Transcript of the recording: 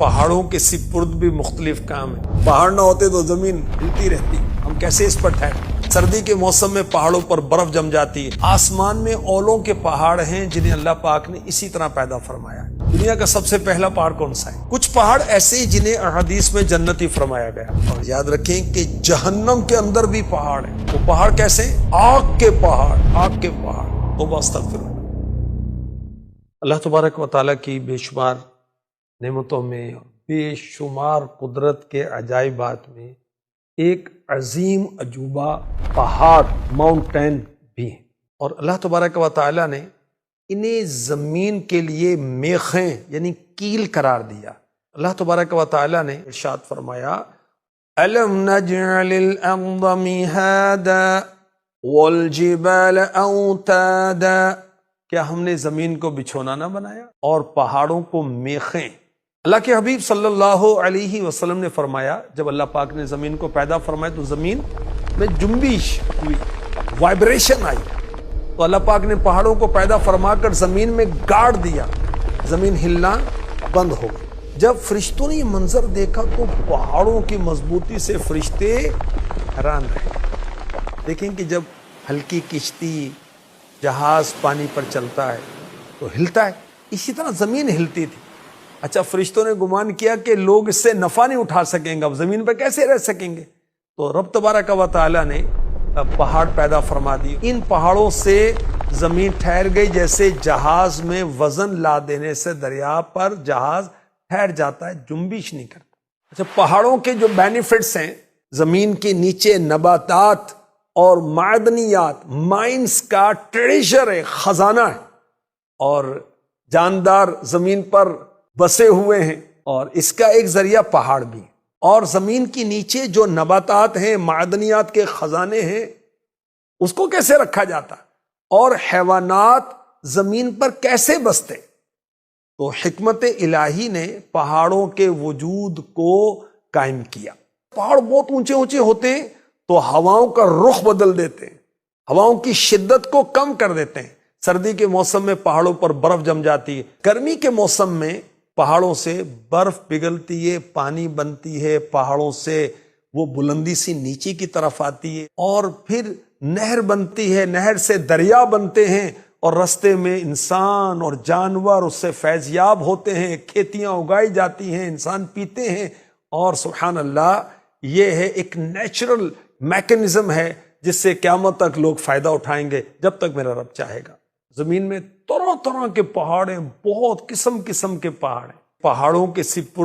پہاڑوں کے سپرد بھی مختلف کام ہے۔ پہاڑ نہ ہوتے تو زمین ہلتی رہتی، ہم کیسے اس پر ٹھہرتے؟ سردی کے موسم میں پہاڑوں پر برف جم جاتی ہے۔ آسمان میں اولوں کے پہاڑ ہیں جنہیں اللہ پاک نے اسی طرح پیدا فرمایا ہے۔ دنیا کا سب سے پہلا پہاڑ کون سا ہے؟ کچھ پہاڑ ایسے ہیں جنہیں احادیث میں جنتی فرمایا گیا، اور یاد رکھیں کہ جہنم کے اندر بھی پہاڑ ہیں۔ وہ پہاڑ کیسے؟ آگ کے پہاڑ، آگ کے پہاڑ۔ توبہ استغفر اللہ۔ اللہ تبارک و تعالیٰ کی بے شمار نعمتوں میں، بے شمار قدرت کے عجائبات میں ایک عظیم عجوبہ پہاڑ، ماؤنٹین بھی ہے، اور اللہ تبارک و تعالیٰ نے انہیں زمین کے لیے میخیں یعنی کیل قرار دیا۔ اللہ تبارک و تعالیٰ نے ارشاد فرمایا أَلَمْ نَجْعَلِ الْأَرْضَ مِهَادًا وَالْجِبَالَ أَوْتَادًا، کیا ہم نے زمین کو بچھونا نہ بنایا اور پہاڑوں کو میخیں؟ اللہ کے حبیب صلی اللہ علیہ وسلم نے فرمایا جب اللہ پاک نے زمین کو پیدا فرمایا تو زمین میں جنبش ہوئی، وائبریشن آئی، تو اللہ پاک نے پہاڑوں کو پیدا فرما کر زمین میں گاڑ دیا، زمین ہلنا بند ہو گئی۔ جب فرشتوں نے یہ منظر دیکھا تو پہاڑوں کی مضبوطی سے فرشتے حیران رہے۔ دیکھیں کہ جب ہلکی کشتی، جہاز پانی پر چلتا ہے تو ہلتا ہے، اسی طرح زمین ہلتی تھی۔ اچھا، فرشتوں نے گمان کیا کہ لوگ اس سے نفع نہیں اٹھا سکیں گے، اب زمین پہ کیسے رہ سکیں گے؟ تو رب تبارک و تعالیٰ نے پہاڑ پیدا فرما دی۔ ان پہاڑوں سے زمین ٹھہر گئی، جیسے جہاز میں وزن لا دینے سے دریا پر جہاز ٹھہر جاتا ہے، جنبش نہیں کرتا۔ اچھا، پہاڑوں کے جو بینیفٹس ہیں، زمین کے نیچے نباتات اور معدنیات، مائنز کا ٹریجر ہے، خزانہ ہے، اور جاندار زمین پر بسے ہوئے ہیں، اور اس کا ایک ذریعہ پہاڑ بھی ہے۔ اور زمین کے نیچے جو نباتات ہیں، معدنیات کے خزانے ہیں، اس کو کیسے رکھا جاتا، اور حیوانات زمین پر کیسے بستے؟ تو حکمت الہی نے پہاڑوں کے وجود کو قائم کیا۔ پہاڑ بہت اونچے اونچے ہوتے ہیں تو ہواؤں کا رخ بدل دیتے ہیں، ہواؤں کی شدت کو کم کر دیتے ہیں۔ سردی کے موسم میں پہاڑوں پر برف جم جاتی ہے، گرمی کے موسم میں پہاڑوں سے برف پگھلتی ہے، پانی بنتی ہے، پہاڑوں سے وہ بلندی سے نیچے کی طرف آتی ہے، اور پھر نہر بنتی ہے، نہر سے دریا بنتے ہیں، اور رستے میں انسان اور جانور اس سے فیض یاب ہوتے ہیں، کھیتیاں اگائی جاتی ہیں، انسان پیتے ہیں، اور سبحان اللہ، یہ ہے ایک نیچرل میکنزم ہے جس سے قیامت تک لوگ فائدہ اٹھائیں گے جب تک میرا رب چاہے گا۔ زمین میں طرح طرح کے پہاڑ ہیں، بہت قسم قسم کے پہاڑ ہیں۔ پہاڑوں کے سپرد